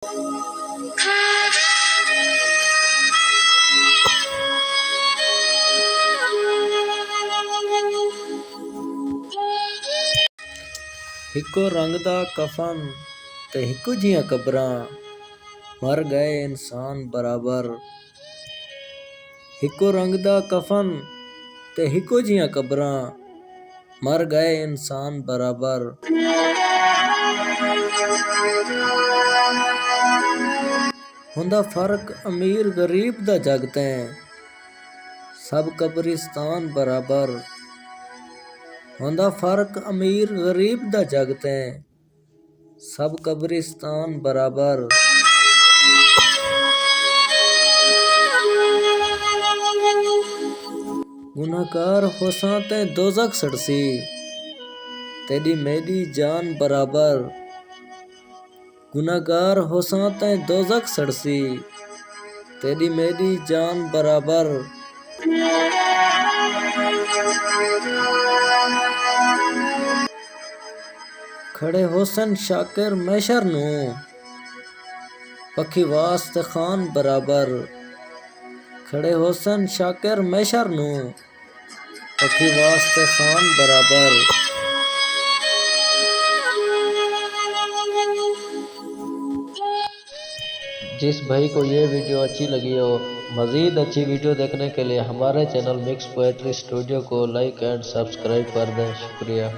हिको रंग दा कफन ते हिको जियां कबरां, मर गए इंसान बराबर। हिको रंग दा कफन ते हिको जियां कबरां, मर गए इंसान बराबर। हुंदा फर्क अमीर गरीब दा जग तैं, सब कब्रिस्तान बराबर। हुंदा फर्क अमीर गरीब दा जग तैं, सब कब्रिस्तान बराबर। गुनाहगार होसां तैं दोज़ख सड़सी, तेरी मेरी जान बराबर। गुनाहगार होसां तैं दोज़ख सड़सी, तेरी मेरी जान बराबर। खड़े होसन शाकिर महशर नूं, पखी वास्ते खान बराबर। खड़े होसन शाकिर महशर नूं, पखी वास्ते खान बराबर। जिस भाई को ये वीडियो अच्छी लगी हो, मज़ीद अच्छी वीडियो देखने के लिए हमारे चैनल मिक्स पोएट्री स्टूडियो को लाइक एंड सब्सक्राइब कर दें। शुक्रिया।